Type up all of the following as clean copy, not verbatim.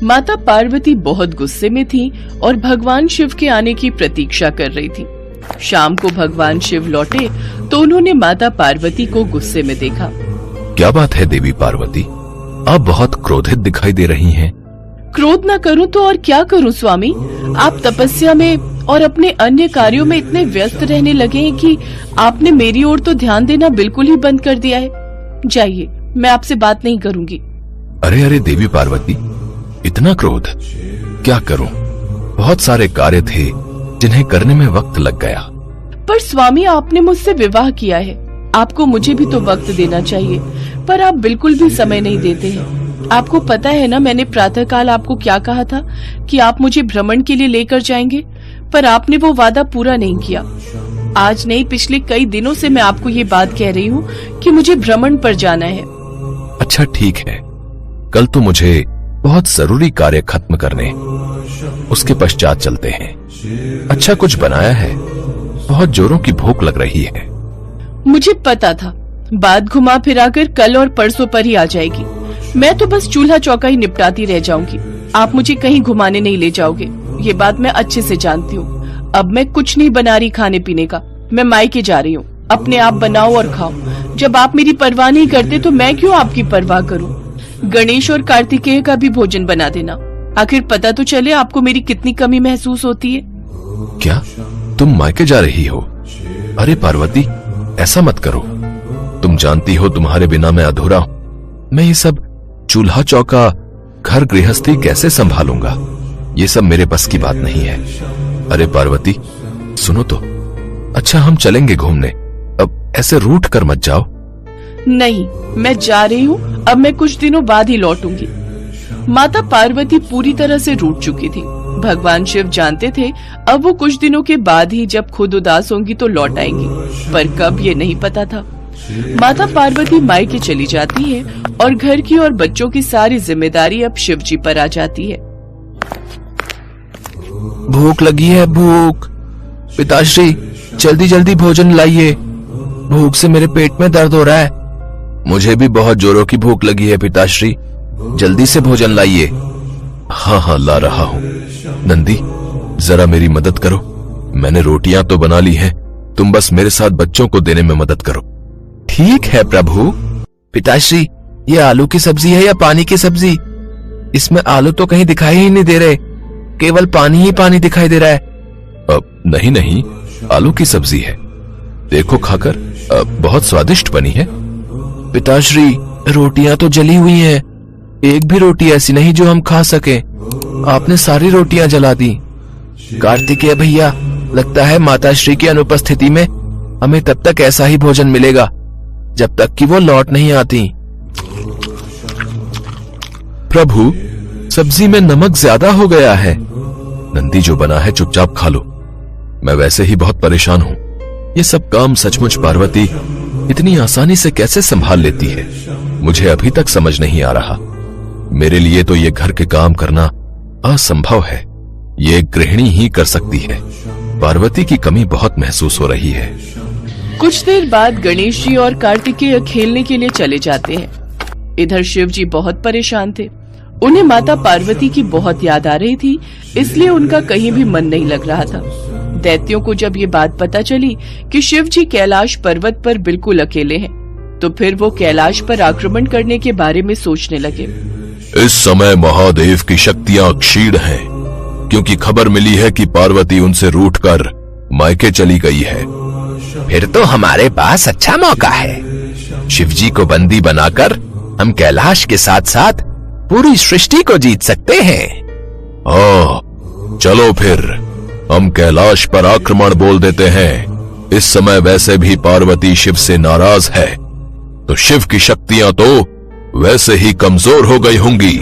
माता पार्वती बहुत गुस्से में थीं और भगवान शिव के आने की प्रतीक्षा कर रही थीं। शाम को भगवान शिव लौटे तो उन्होंने माता पार्वती को गुस्से में देखा। क्या बात है देवी पार्वती, आप बहुत क्रोधित दिखाई दे रही हैं। क्रोध न करूं तो और क्या करूं स्वामी, आप तपस्या में और अपने अन्य कार्यों में इतने व्यस्त रहने लगे हैं कि आपने मेरी ओर तो ध्यान देना बिल्कुल ही बंद कर दिया है। जाइए, मैं आपसे बात नहीं करूंगी। अरे अरे देवी पार्वती, इतना क्रोध, क्या करूं? बहुत सारे कार्य थे जिन्हें करने में वक्त लग गया। पर स्वामी, आपने मुझसे विवाह किया है, आपको मुझे भी तो वक्त देना चाहिए, पर आप बिल्कुल भी समय नहीं देते हैं। आपको पता है ना, मैंने प्रातःकाल आपको क्या कहा था कि आप मुझे भ्रमण के लिए लेकर जाएंगे, पर आपने वो वादा पूरा नहीं किया। आज नहीं, पिछले कई दिनों से मैं आपको ये बात कह रही हूँ कि मुझे भ्रमण पर जाना है। अच्छा ठीक है, कल तो मुझे बहुत जरूरी कार्य खत्म करने, उसके पश्चात चलते हैं। अच्छा कुछ बनाया है? बहुत जोरों की भूख लग रही है। मुझे पता था बात घुमा फिराकर कल और परसों पर ही आ जाएगी। मैं तो बस चूल्हा चौका ही निपटाती रह जाऊंगी, आप मुझे कहीं घुमाने नहीं ले जाओगे, ये बात मैं अच्छे से जानती हूँ। अब मैं कुछ नहीं बना रही खाने पीने का, मैं मायके जा रही हूँ। अपने आप बनाओ और खाओ। जब आप मेरी परवाह नहीं करते तो मैं क्यों आपकी परवाह करूँ? गणेश और कार्तिकेय का भी भोजन बना देना, आखिर पता तो चले आपको मेरी कितनी कमी महसूस होती है। क्या तुम मायके जा रही हो? अरे पार्वती, ऐसा मत करो, तुम जानती हो तुम्हारे बिना मैं अधूरा हूँ। मैं ये सब चूल्हा चौका, घर गृहस्थी कैसे संभालूंगा? ये सब मेरे बस की बात नहीं है। अरे पार्वती सुनो तो, अच्छा हम चलेंगे घूमने, अब ऐसे रूठ कर मत जाओ। नहीं, मैं जा रही हूँ, अब मैं कुछ दिनों बाद ही लौटूंगी। माता पार्वती पूरी तरह से रूठ चुकी थी। भगवान शिव जानते थे अब वो कुछ दिनों के बाद ही जब खुद उदास होंगी तो लौट आएंगी, पर कब ये नहीं पता था। माता पार्वती मायके चली जाती है और घर की और बच्चों की सारी जिम्मेदारी अब शिव जी पर आ जाती है। भूख लगी है, भूख। पिताश्री जल्दी जल्दी भोजन लाइए, भूख से मेरे पेट में दर्द हो रहा है। मुझे भी बहुत जोरों की भूख लगी है पिताश्री, जल्दी से भोजन लाइए। हाँ हाँ ला रहा हूँ। नंदी जरा मेरी मदद करो, मैंने रोटियां तो बना ली हैं, तुम बस मेरे साथ बच्चों को देने में मदद करो। ठीक है प्रभु। पिताश्री ये आलू की सब्जी है या पानी की सब्जी? इसमें आलू तो कहीं दिखाई ही नहीं दे रहे, केवल पानी ही पानी दिखाई दे रहा है। नहीं नहीं, आलू की सब्जी है, देखो खाकर, बहुत स्वादिष्ट बनी है। पिताश्री रोटियां तो जली हुई हैं, एक भी रोटी ऐसी नहीं जो हम खा सके, आपने सारी रोटियां जला दी। कार्तिकेय भैया, लगता है माताश्री की अनुपस्थिति में हमें तब तक ऐसा ही भोजन मिलेगा जब तक कि वो लौट नहीं आती। प्रभु सब्जी में नमक ज्यादा हो गया है। नंदी जो बना है चुपचाप खा लो, मैं वैसे ही बहुत परेशान हूँ। ये सब काम सचमुच पार्वती इतनी आसानी से कैसे संभाल लेती है, मुझे अभी तक समझ नहीं आ रहा। मेरे लिए तो ये घर के काम करना असंभव है, ये एक गृहिणी ही कर सकती है। पार्वती की कमी बहुत महसूस हो रही है। कुछ देर बाद गणेश जी और कार्तिकेय खेलने के लिए चले जाते हैं। इधर शिव जी बहुत परेशान थे, उन्हें माता पार्वती की बहुत याद आ रही थी, इसलिए उनका कहीं भी मन नहीं लग रहा था। दैत्यों को जब ये बात पता चली कि शिव जी कैलाश पर्वत पर बिल्कुल अकेले हैं, तो फिर वो कैलाश पर आक्रमण करने के बारे में सोचने लगे। इस समय महादेव की शक्तियां क्षीण हैं, क्योंकि खबर मिली है कि पार्वती उनसे रूठकर मायके चली गई है। फिर तो हमारे पास अच्छा मौका है, शिवजी को बंदी बनाकर हम कैलाश के साथ साथ पूरी सृष्टि को जीत सकते हैं। चलो फिर हम कैलाश पर आक्रमण बोल देते हैं। इस समय वैसे भी पार्वती शिव से नाराज है, तो शिव की शक्तियां तो वैसे ही कमजोर हो गई होंगी।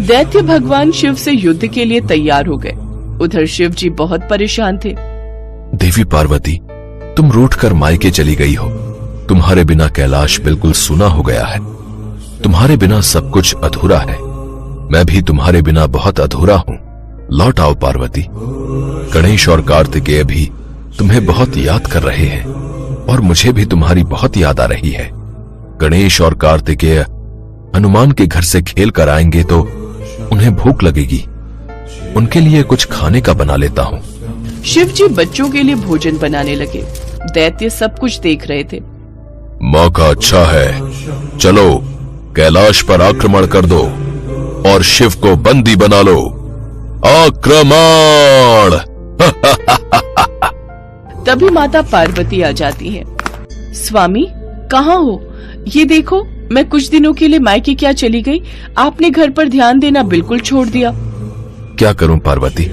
दैत्य भगवान शिव से युद्ध के लिए तैयार हो गए। उधर शिव जी बहुत परेशान थे। देवी पार्वती, तुम रूठकर मायके चली गई हो, तुम्हारे बिना कैलाश बिल्कुल सूना हो गया है, तुम्हारे बिना सब कुछ अधूरा है। मैं भी तुम्हारे बिना बहुत अधूरा हूँ, लौट आओ पार्वती। गणेश और कार्तिकेय भी तुम्हें बहुत याद कर रहे हैं और मुझे भी तुम्हारी बहुत याद आ रही है। गणेश और कार्तिकेय हनुमान के घर से खेल कर आएंगे तो उन्हें भूख लगेगी। उनके लिए कुछ खाने का बना लेता हूँ। शिव जी बच्चों के लिए भोजन बनाने लगे। दैत्य सब कुछ देख रहे थे। मौका अच्छा है, चलो कैलाश पर आक्रमण कर दो और शिव को बंदी बना लो। आक्रमण! तभी माता पार्वती आ जाती है। स्वामी कहाँ हो? ये देखो, मैं कुछ दिनों के लिए मायके क्या चली गई। आपने घर पर ध्यान देना बिल्कुल छोड़ दिया। क्या करूं पार्वती,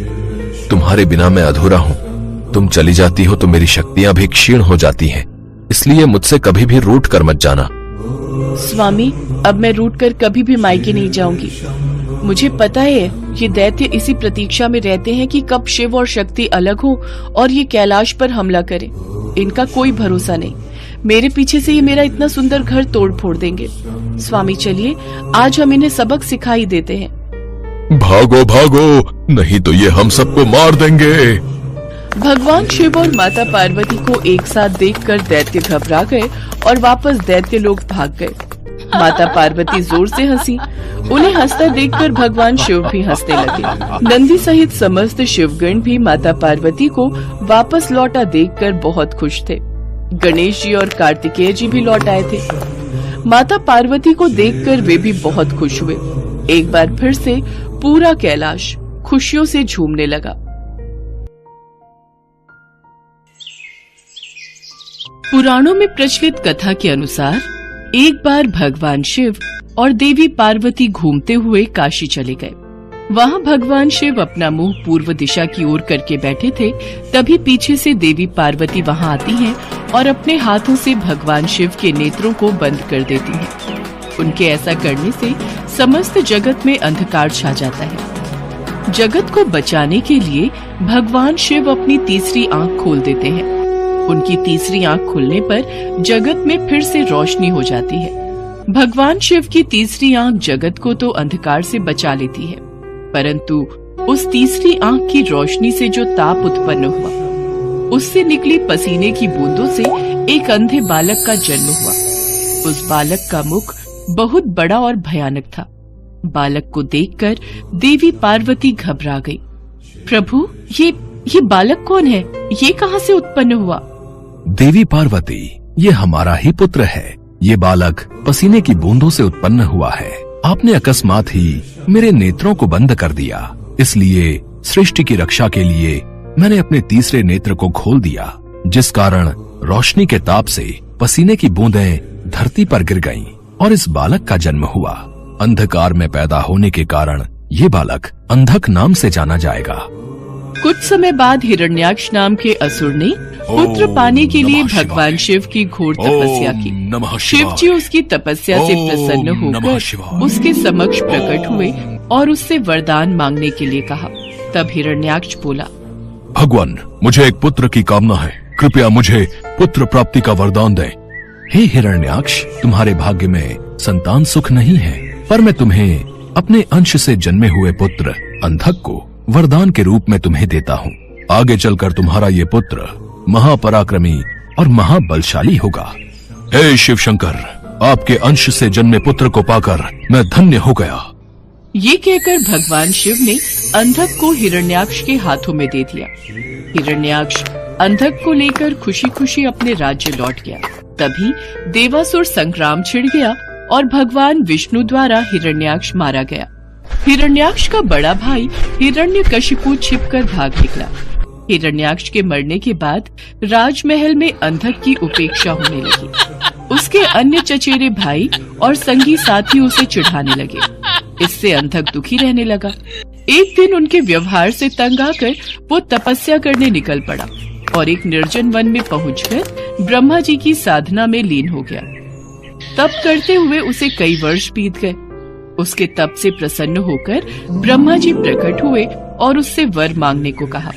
तुम्हारे बिना मैं अधूरा हूँ। तुम चली जाती हो तो मेरी शक्तियां भी क्षीण हो जाती हैं, इसलिए मुझसे कभी भी रूठ कर मत जाना। स्वामी, अब मैं रूठ कर कभी भी मायके नहीं जाऊंगी। मुझे पता है ये दैत्य इसी प्रतीक्षा में रहते हैं कि कब शिव और शक्ति अलग हो और ये कैलाश पर हमला करे। इनका कोई भरोसा नहीं। मेरे पीछे से ये मेरा इतना सुंदर घर तोड़ फोड़ देंगे। स्वामी चलिए, आज हम इन्हें सबक सिखाई देते हैं। भागो भागो, नहीं तो ये हम सबको मार देंगे। भगवान शिव और माता पार्वती को एक साथ देखकर दैत्य घबरा गए और वापस दैत्य लोग भाग गए। माता पार्वती जोर से हंसी। उन्हें हंसता देखकर भगवान शिव भी हंसने लगे। नंदी सहित समस्त शिवगण भी माता पार्वती को वापस लौटा देखकर बहुत खुश थे। गणेश जी और कार्तिकेय जी भी लौट आए थे। माता पार्वती को देखकर वे भी बहुत खुश हुए। एक बार फिर से पूरा कैलाश खुशियों से झूमने लगा। पुराणों में प्रचलित कथा के अनुसार एक बार भगवान शिव और देवी पार्वती घूमते हुए काशी चले गए। वहाँ भगवान शिव अपना मुंह पूर्व दिशा की ओर करके बैठे थे। तभी पीछे से देवी पार्वती वहाँ आती हैं और अपने हाथों से भगवान शिव के नेत्रों को बंद कर देती हैं। उनके ऐसा करने से समस्त जगत में अंधकार छा जाता है। जगत को बचाने के लिए भगवान शिव अपनी तीसरी आंख खोल देते हैं। उनकी तीसरी आंख खुलने पर जगत में फिर से रोशनी हो जाती है। भगवान शिव की तीसरी आंख जगत को तो अंधकार से बचा लेती है, परंतु उस तीसरी आंख की रोशनी से जो ताप उत्पन्न हुआ, उससे निकली पसीने की बूंदों से एक अंधे बालक का जन्म हुआ। उस बालक का मुख बहुत बड़ा और भयानक था। बालक को देखकर देवी पार्वती घबरा गई। प्रभु, ये बालक कौन है? ये कहाँ से उत्पन्न हुआ? देवी पार्वती, ये हमारा ही पुत्र है। ये बालक पसीने की बूंदों से उत्पन्न हुआ है। आपने अकस्मात ही मेरे नेत्रों को बंद कर दिया, इसलिए सृष्टि की रक्षा के लिए मैंने अपने तीसरे नेत्र को खोल दिया, जिस कारण रोशनी के ताप से पसीने की बूंदें धरती पर गिर गईं और इस बालक का जन्म हुआ। अंधकार में पैदा होने के कारण ये बालक अंधक नाम से जाना जाएगा। कुछ समय बाद हिरण्याक्ष नाम के असुर ने पुत्र पाने के लिए भगवान शिव की घोर तपस्या की। शिव जी उसकी तपस्या से प्रसन्न होकर उसके समक्ष प्रकट हुए और उससे वरदान मांगने के लिए कहा। तब हिरण्याक्ष बोला, भगवान, मुझे एक पुत्र की कामना है, कृपया मुझे पुत्र प्राप्ति का वरदान दें। हे हिरण्याक्ष, तुम्हारे भाग्य में संतान सुख नहीं है, पर मैं तुम्हें अपने अंश से जन्मे हुए पुत्र अंधक को वरदान के रूप में तुम्हें देता हूँ। आगे चलकर तुम्हारा ये पुत्र महापराक्रमी और महाबलशाली होगा। हे शिव शंकर, आपके अंश से जन्मे पुत्र को पाकर मैं धन्य हो गया। ये कहकर भगवान शिव ने अंधक को हिरण्याक्ष के हाथों में दे दिया। हिरण्याक्ष अंधक को लेकर खुशी खुशी अपने राज्य लौट गया। तभी देवासुर संग्राम छिड़ गया और भगवान विष्णु द्वारा हिरण्याक्ष मारा गया। हिरण्याक्ष का बड़ा भाई हिरण्यकशिपु छिपकर भाग निकला। हिरण्याक्ष के मरने के बाद राजमहल में अंधक की उपेक्षा होने लगी। उसके अन्य चचेरे भाई और संगी साथी उसे चिढ़ाने लगे। इससे अंधक दुखी रहने लगा। एक दिन उनके व्यवहार से तंग आकर वो तपस्या करने निकल पड़ा और एक निर्जन वन में पहुंचकर ब्रह्मा जी की साधना में लीन हो गया। तप करते हुए उसे कई वर्ष बीत गए। उसके तप से प्रसन्न होकर ब्रह्मा जी प्रकट हुए और उससे वर मांगने को कहा।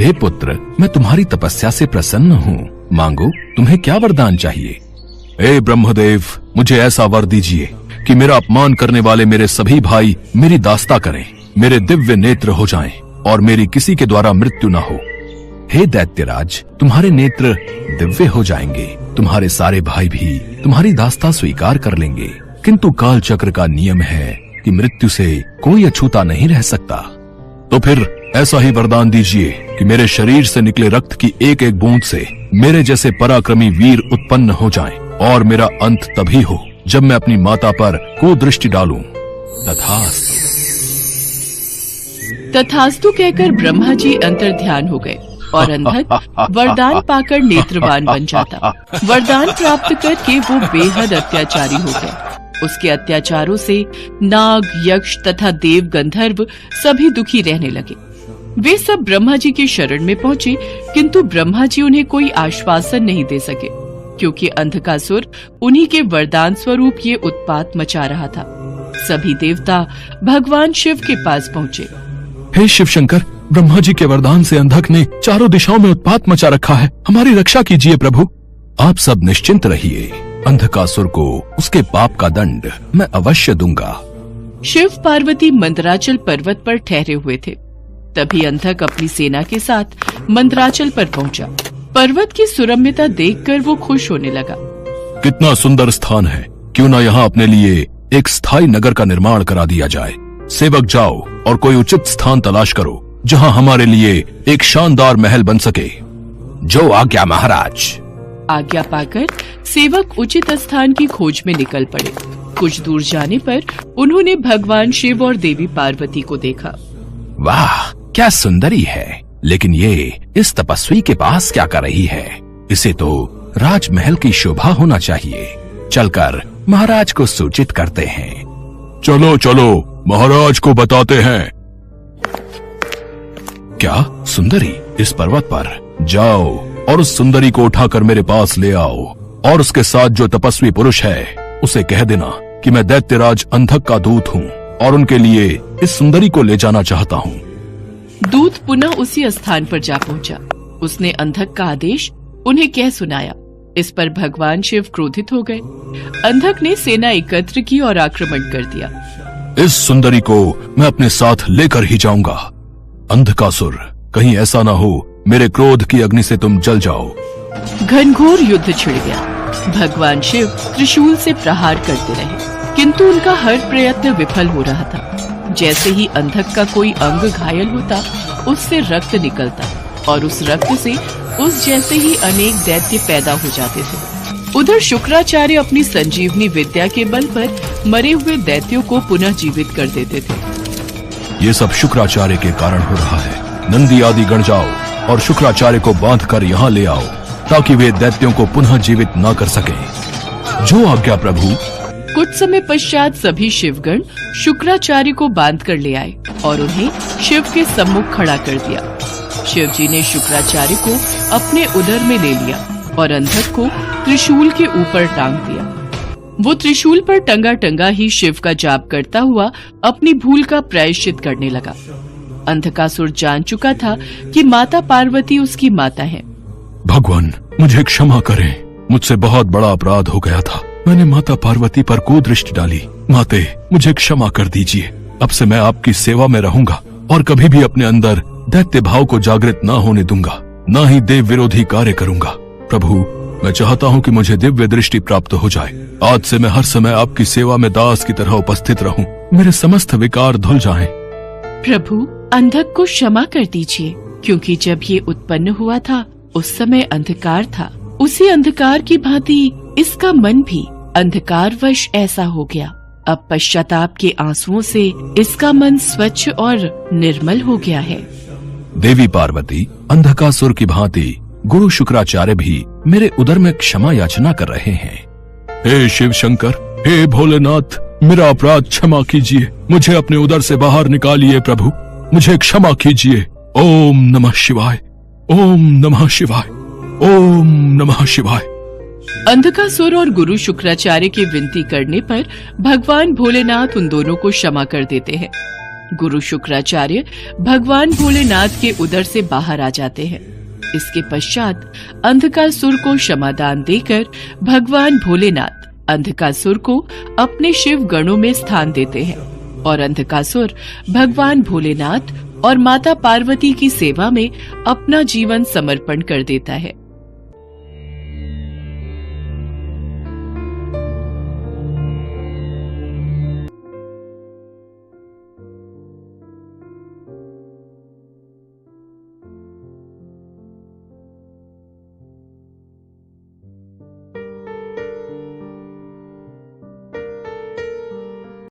हे पुत्र, मैं तुम्हारी तपस्या से प्रसन्न हूँ, मांगो, तुम्हें क्या वरदान चाहिए? हे ब्रह्मदेव, मुझे ऐसा वर दीजिए कि मेरा अपमान करने वाले मेरे सभी भाई मेरी दास्ता करें, मेरे दिव्य नेत्र हो जाएं और मेरी किसी के द्वारा मृत्यु न हो। हे दैत्यराज, तुम्हारे नेत्र दिव्य हो जाएंगे, तुम्हारे सारे भाई भी तुम्हारी दास्ता स्वीकार कर लेंगे। किंतु काल चक्र का नियम है कि मृत्यु से कोई अछूता नहीं रह सकता। तो फिर ऐसा ही वरदान दीजिए कि मेरे शरीर से निकले रक्त की एक एक बूंद से मेरे जैसे पराक्रमी वीर उत्पन्न हो जाएं और मेरा अंत तभी हो जब मैं अपनी माता पर कुदृष्टि डालूं। तथास्तु। तथास्तु कहकर ब्रह्मा जी अंतर ध्यान हो गए और अंधक वरदान पाकर नेत्रवान बन जाता। वरदान प्राप्त करके वो बेहद अत्याचारी हो गए। उसके अत्याचारों से नाग, यक्ष तथा देव गंधर्व सभी दुखी रहने लगे। वे सब ब्रह्मा जी की शरण में पहुंचे, किंतु ब्रह्मा जी उन्हें कोई आश्वासन नहीं दे सके, क्योंकि अंधकासुर उन्हीं के वरदान स्वरूप ये उत्पात मचा रहा था। सभी देवता भगवान शिव के पास पहुंचे। हे शिव शंकर, ब्रह्मा जी के वरदान से अंधक ने चारों दिशाओं में उत्पात मचा रखा है, हमारी रक्षा कीजिए प्रभु। आप सब निश्चिंत रहिए, अंधकासुर को उसके पाप का दंड मैं अवश्य दूंगा। शिव पार्वती मंदराचल पर्वत पर ठहरे हुए थे। तभी अंधक अपनी सेना के साथ मंदराचल पर पहुंचा। पर्वत की सुरम्यता देखकर वो खुश होने लगा। कितना सुंदर स्थान है, क्यों न यहाँ अपने लिए एक स्थायी नगर का निर्माण करा दिया जाए। सेवक जाओ और कोई उचित स्थान तलाश करो जहाँ हमारे लिए एक शानदार महल बन सके। जो आज्ञा महाराज। आज्ञा पाकर सेवक उचित स्थान की खोज में निकल पड़े। कुछ दूर जाने पर उन्होंने भगवान शिव और देवी पार्वती को देखा। वाह, क्या सुंदरी है, लेकिन ये इस तपस्वी के पास क्या कर रही है? इसे तो राजमहल की शोभा होना चाहिए। चलकर महाराज को सूचित करते हैं। चलो चलो, महाराज को बताते हैं। क्या सुंदरी इस पर्वत पर? जाओ और उस सुंदरी को उठाकर मेरे पास ले आओ, और उसके साथ जो तपस्वी पुरुष है उसे कह देना कि मैं दैत्यराज अंधक का दूत हूँ और उनके लिए इस सुंदरी को ले जाना चाहता हूँ। दूत पुनः उसी स्थान पर जा पहुंचा। उसने अंधक का आदेश उन्हें कह सुनाया। इस पर भगवान शिव क्रोधित हो गए। अंधक ने सेना एकत्र की और आक्रमण कर दिया। इस सुंदरी को मैं अपने साथ लेकर ही जाऊंगा। अंधकासुर, कहीं ऐसा ना हो मेरे क्रोध की अग्नि से तुम जल जाओ। घनघोर युद्ध छिड़ गया। भगवान शिव त्रिशूल से प्रहार करते रहे, किंतु उनका हर प्रयत्न विफल हो रहा था। जैसे ही अंधक का कोई अंग घायल होता, उससे रक्त निकलता और उस रक्त से उस जैसे ही अनेक दैत्य पैदा हो जाते थे। उधर शुक्राचार्य अपनी संजीवनी विद्या के बल पर मरे हुए दैत्यों को पुनः जीवित कर देते थे। ये सब शुक्राचार्य के कारण हो रहा है। नंदी आदि गण जाओ और शुक्राचार्य को बांधकर यहाँ ले आओ, ताकि वे दैत्यों को पुनः जीवित न कर सके। जो आज्ञा प्रभु। कुछ समय पश्चात सभी शिवगण शुक्राचार्य को बांध कर ले आए और उन्हें शिव के सम्मुख खड़ा कर दिया। शिव जी ने शुक्राचार्य को अपने उदर में ले लिया और अंधक को त्रिशूल के ऊपर टांग दिया। वो त्रिशूल पर टंगा टंगा ही शिव का जाप करता हुआ अपनी भूल का प्रायश्चित करने लगा। अंधकासुर जान चुका था कि माता पार्वती उसकी माता है। भगवान, मुझे क्षमा करें, मुझसे बहुत बड़ा अपराध हो गया था। मैंने माता पार्वती पर कुदृष्टि डाली। माते, मुझे क्षमा कर दीजिए। अब से मैं आपकी सेवा में रहूंगा और कभी भी अपने अंदर दैत्य भाव को जागृत न होने दूंगा, न ही देव विरोधी कार्य करूंगा। प्रभु, मैं चाहता हूँ कि मुझे दिव्य दृष्टि प्राप्त हो जाए। आज से मैं हर समय आपकी सेवा में दास की तरह उपस्थित रहूं। मेरे समस्त विकार धुल जाएं। प्रभु, अंधक को क्षमा कर दीजिए, क्योंकि जब ये उत्पन्न हुआ था उस समय अंधकार था। उसी अंधकार की भांति इसका मन भी अंधकारवश ऐसा हो गया। अब पश्चाताप के आंसुओं से इसका मन स्वच्छ और निर्मल हो गया है। देवी पार्वती, अंधकासुर की भांति गुरु शुक्राचार्य भी मेरे उदर में क्षमा याचना कर रहे हैं। हे शिव शंकर, हे भोलेनाथ, मेरा अपराध क्षमा कीजिए। मुझे अपने उदर से बाहर निकालिए प्रभु, मुझे क्षमा कीजिए। ओम नमः शिवाय, ओम नमः शिवाय, ओम नमः शिवाय। अंधकासुर और गुरु शुक्राचार्य की विनती करने पर भगवान भोलेनाथ उन दोनों को क्षमा कर देते हैं। गुरु शुक्राचार्य भगवान भोलेनाथ के उदर से बाहर आ जाते हैं। इसके पश्चात अंधकासुर को क्षमादान देकर भगवान भोलेनाथ अंधकासुर को अपने शिव गणों में स्थान देते हैं और अंधकासुर भगवान भोलेनाथ और माता पार्वती की सेवा में अपना जीवन समर्पण कर देता है।